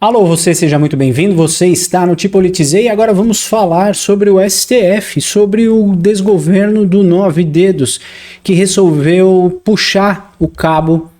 Alô, você seja muito bem-vindo, você está no Te Politizei e agora vamos falar sobre o STF, sobre o desgoverno do Nove Dedos, que resolveu puxar o cabo,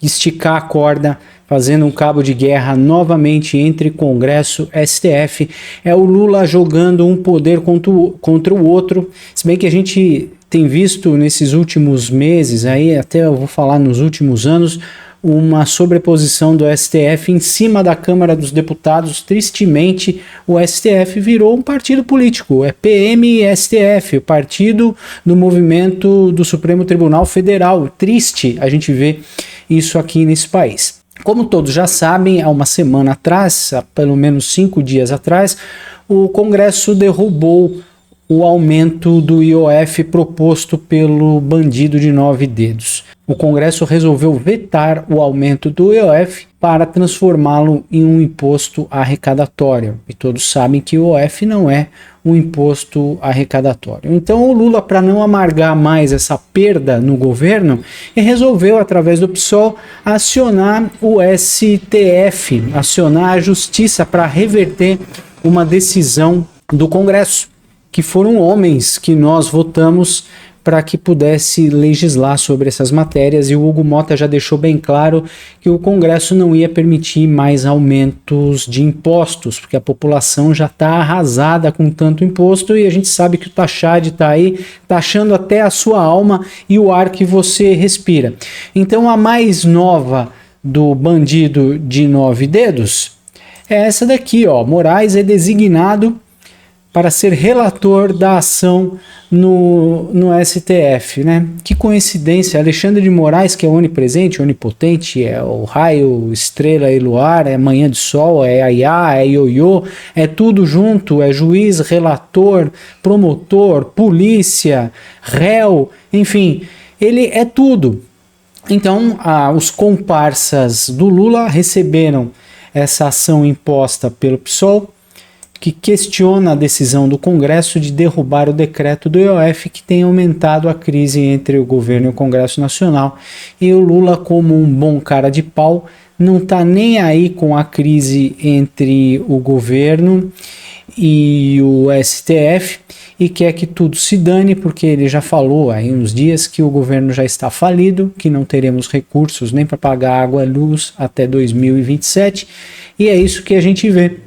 esticar a corda, fazendo um cabo de guerra novamente entre Congresso e STF. É o Lula jogando um poder contra o outro, se bem que a gente tem visto nesses últimos meses, aí até eu vou falar nos últimos anos, uma sobreposição do STF em cima da Câmara dos Deputados. Tristemente, o STF virou um partido político, é PMSTF, o partido do movimento do Supremo Tribunal Federal. Triste a gente ver isso aqui nesse país. Como todos já sabem, há uma semana atrás, há pelo menos 5 dias atrás, o Congresso derrubou o aumento do IOF proposto pelo bandido de 9 dedos. O Congresso resolveu vetar o aumento do IOF para transformá-lo em um imposto arrecadatório. E todos sabem que o IOF não é um imposto arrecadatório. Então o Lula, para não amargar mais essa perda no governo, resolveu, através do PSOL, acionar o STF, acionar a Justiça para reverter uma decisão do Congresso, que foram homens que nós votamos para que pudesse legislar sobre essas matérias, e o Hugo Mota já deixou bem claro que o Congresso não ia permitir mais aumentos de impostos, porque a população já está arrasada com tanto imposto, e a gente sabe que o Taxad está aí, taxando até a sua alma e o ar que você respira. Então a mais nova do bandido de 9 dedos é essa daqui, ó. Moraes é designado para ser relator da ação no STF, né? Que coincidência, Alexandre de Moraes, que é onipresente, onipotente, é o raio, estrela e luar, é manhã de sol, é aiá, é ioiô, é tudo junto, é juiz, relator, promotor, polícia, réu, enfim, ele é tudo. Então, os comparsas do Lula receberam essa ação imposta pelo PSOL, que questiona a decisão do Congresso de derrubar o decreto do IOF, que tem aumentado a crise entre o governo e o Congresso Nacional. E o Lula, como um bom cara de pau, não está nem aí com a crise entre o governo e o STF e quer que tudo se dane, porque ele já falou aí uns dias que o governo já está falido, que não teremos recursos nem para pagar água e luz até 2027, e é isso que a gente vê.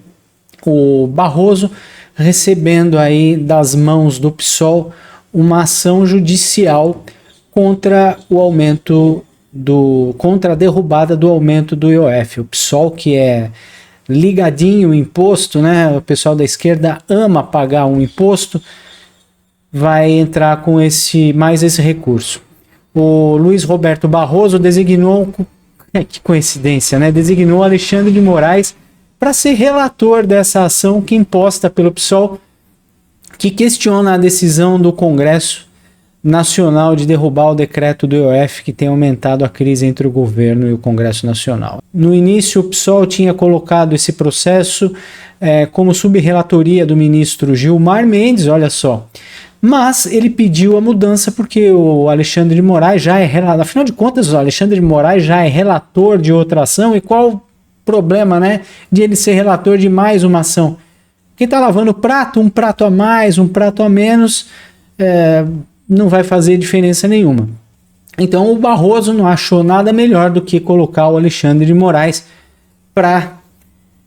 O Barroso recebendo aí das mãos do PSOL uma ação judicial contra o aumento contra a derrubada do aumento do IOF. O PSOL, que é ligadinho o imposto, né? O pessoal da esquerda ama pagar um imposto, vai entrar com mais esse recurso. O Luiz Roberto Barroso designou, que coincidência, né? Designou Alexandre de Moraes para ser relator dessa ação que imposta pelo PSOL, que questiona a decisão do Congresso Nacional de derrubar o decreto do IOF, que tem aumentado a crise entre o governo e o Congresso Nacional. No início, o PSOL tinha colocado esse processo como subrelatoria do ministro Gilmar Mendes, olha só. Mas ele pediu a mudança porque o Alexandre de Moraes já é relator. Afinal de contas, o Alexandre de Moraes já é relator de outra ação, e qual problema, né, de ele ser relator de mais uma ação? Quem está lavando prato, um prato a mais, um prato a menos, não vai fazer diferença nenhuma. Então o Barroso não achou nada melhor do que colocar o Alexandre de Moraes para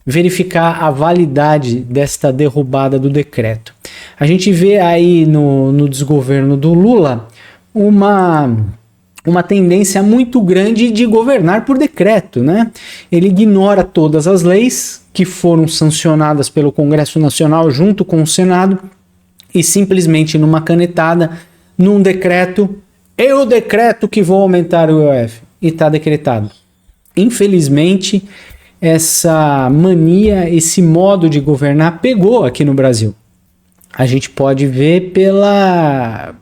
verificar a validade desta derrubada do decreto. A gente vê aí no desgoverno do Lula uma tendência muito grande de governar por decreto, né? Ele ignora todas as leis que foram sancionadas pelo Congresso Nacional junto com o Senado e simplesmente numa canetada, num decreto, eu decreto que vou aumentar o IOF, e está decretado. Infelizmente, essa mania, esse modo de governar pegou aqui no Brasil. A gente pode ver pela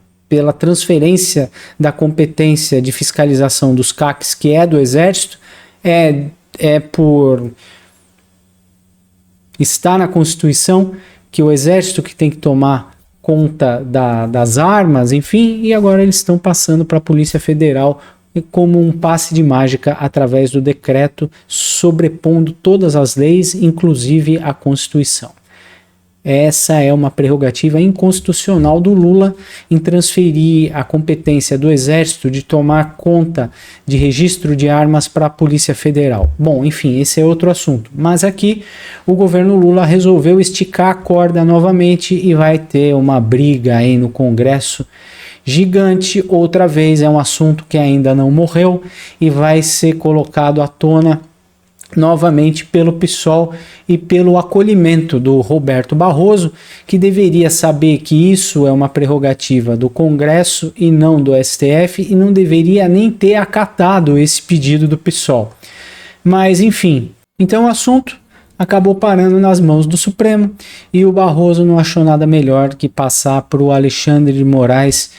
transferência da competência de fiscalização dos CACs, que é do Exército, por estar na Constituição que o Exército que tem que tomar conta das armas, enfim, e agora eles estão passando para a Polícia Federal como um passe de mágica através do decreto, sobrepondo todas as leis, inclusive a Constituição. Essa é uma prerrogativa inconstitucional do Lula em transferir a competência do Exército de tomar conta de registro de armas para a Polícia Federal. Bom, enfim, esse é outro assunto. Mas aqui o governo Lula resolveu esticar a corda novamente e vai ter uma briga aí no Congresso gigante. Outra vez, é um assunto que ainda não morreu e vai ser colocado à tona novamente pelo PSOL e pelo acolhimento do Roberto Barroso, que deveria saber que isso é uma prerrogativa do Congresso e não do STF, e não deveria nem ter acatado esse pedido do PSOL. Mas enfim, então o assunto acabou parando nas mãos do Supremo e o Barroso não achou nada melhor que passar para o Alexandre de Moraes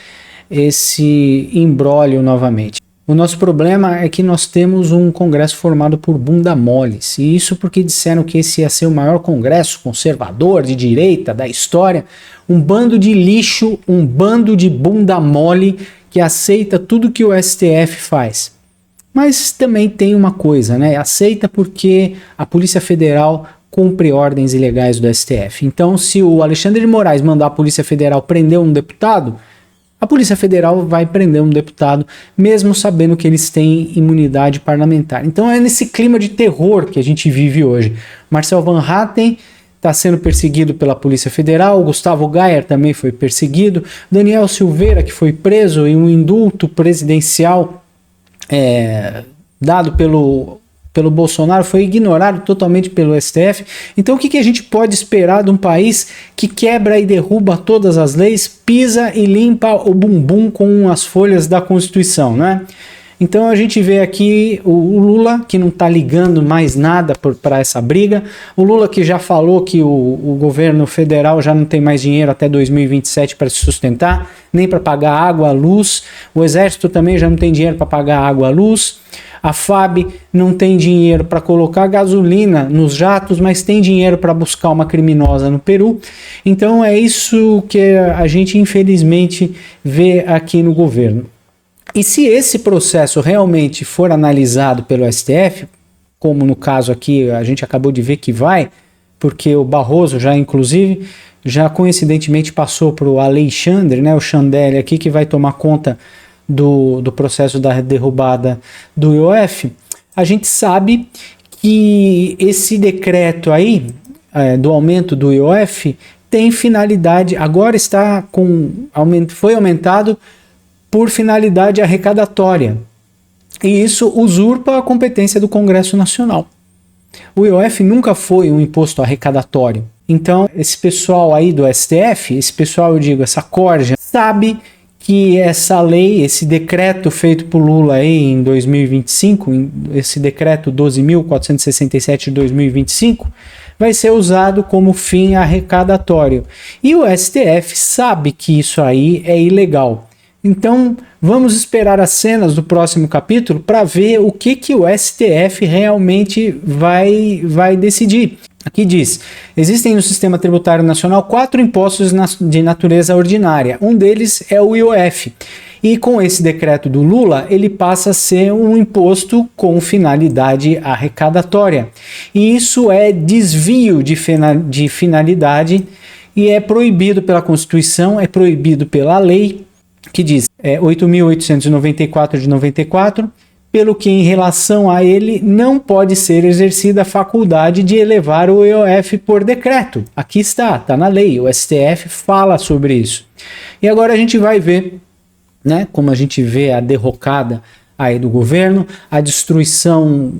esse imbróglio novamente. O nosso problema é que nós temos um Congresso formado por bunda moles, e isso porque disseram que esse ia ser o maior Congresso conservador de direita da história, um bando de lixo, um bando de bunda mole que aceita tudo que o STF faz. Mas também tem uma coisa, né? Aceita porque a Polícia Federal cumpre ordens ilegais do STF. Então, se o Alexandre de Moraes mandar a Polícia Federal prender um deputado, a Polícia Federal vai prender um deputado, mesmo sabendo que eles têm imunidade parlamentar. Então é nesse clima de terror que a gente vive hoje. Marcel Van Hatten está sendo perseguido pela Polícia Federal, Gustavo Gayer também foi perseguido, Daniel Silveira, que foi preso em um indulto presidencial dado pelo Bolsonaro, foi ignorado totalmente pelo STF. Então o que a gente pode esperar de um país que quebra e derruba todas as leis, pisa e limpa o bumbum com as folhas da Constituição, né? Então a gente vê aqui o Lula, que não está ligando mais nada para essa briga, o Lula que já falou que o governo federal já não tem mais dinheiro até 2027 para se sustentar, nem para pagar água, luz, o Exército também já não tem dinheiro para pagar água, luz, a FAB não tem dinheiro para colocar gasolina nos jatos, mas tem dinheiro para buscar uma criminosa no Peru. Então é isso que a gente infelizmente vê aqui no governo. E se esse processo realmente for analisado pelo STF, como no caso aqui a gente acabou de ver que vai, porque o Barroso já coincidentemente passou para o Alexandre, né, o Chandelle aqui, que vai tomar conta do processo da derrubada do IOF, a gente sabe que esse decreto aí, do aumento do IOF, tem finalidade, agora foi aumentado por finalidade arrecadatória, e isso usurpa a competência do Congresso Nacional. O IOF nunca foi um imposto arrecadatório. Então, esse pessoal aí do STF, esse pessoal, eu digo, essa corja, sabe que essa lei, esse decreto feito por Lula aí em 2025, esse decreto 12.467 de 2025, vai ser usado como fim arrecadatório. E o STF sabe que isso aí é ilegal. Então, vamos esperar as cenas do próximo capítulo para ver o que o STF realmente vai decidir. Aqui diz, existem no Sistema Tributário Nacional 4 impostos de natureza ordinária. Um deles é o IOF. E com esse decreto do Lula, ele passa a ser um imposto com finalidade arrecadatória. E isso é desvio de finalidade e é proibido pela Constituição, é proibido pela lei, que diz 8.894 de 94, pelo que em relação a ele não pode ser exercida a faculdade de elevar o IOF por decreto. Aqui está na lei, o STF fala sobre isso. E agora a gente vai ver, né, como a gente vê a derrocada aí do governo, a destruição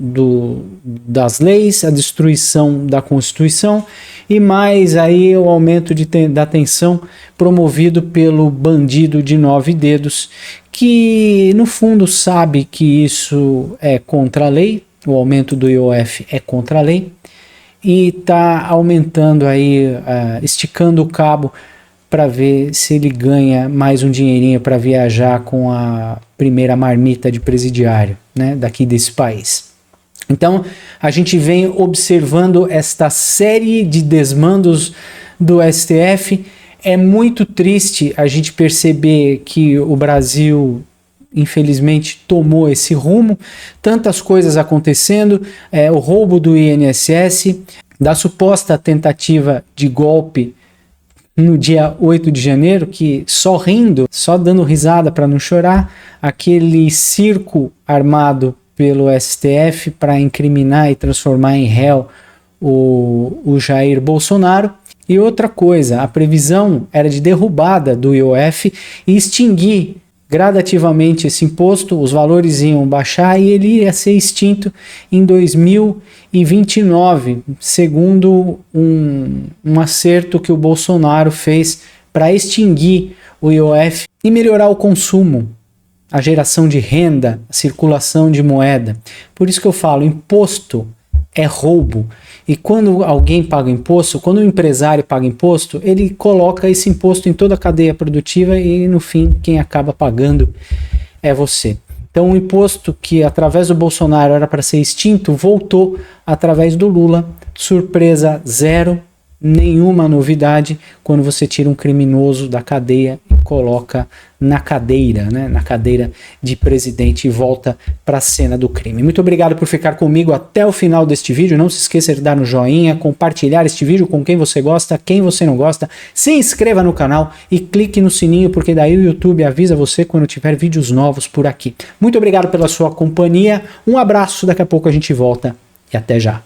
das leis, a destruição da Constituição e mais aí o aumento da tensão promovido pelo bandido de 9 dedos, que no fundo sabe que isso é contra a lei, o aumento do IOF é contra a lei, e está aumentando aí, esticando o cabo para ver se ele ganha mais um dinheirinho para viajar com a primeira marmita de presidiário, né, daqui desse país. Então, a gente vem observando esta série de desmandos do STF. É muito triste a gente perceber que o Brasil infelizmente tomou esse rumo, tantas coisas acontecendo, o roubo do INSS, da suposta tentativa de golpe no dia 8 de janeiro, que só rindo, só dando risada para não chorar, aquele circo armado pelo STF para incriminar e transformar em réu o Jair Bolsonaro. E outra coisa, a previsão era de derrubada do IOF e extinguir gradativamente esse imposto, os valores iam baixar e ele ia ser extinto em 2029, segundo um acerto que o Bolsonaro fez para extinguir o IOF e melhorar o consumo, a geração de renda, a circulação de moeda. Por isso que eu falo, imposto é roubo. E quando alguém paga imposto, quando o empresário paga imposto, ele coloca esse imposto em toda a cadeia produtiva e no fim quem acaba pagando é você. Então o imposto que através do Bolsonaro era para ser extinto, voltou através do Lula. Surpresa zero, nenhuma novidade quando você tira um criminoso da cadeia e coloca na cadeira, né, na cadeira de presidente e volta para a cena do crime. Muito obrigado por ficar comigo até o final deste vídeo. Não se esqueça de dar no joinha, compartilhar este vídeo com quem você gosta, quem você não gosta. Se inscreva no canal e clique no sininho, porque daí o YouTube avisa você quando tiver vídeos novos por aqui. Muito obrigado pela sua companhia. Um abraço, daqui a pouco a gente volta e até já.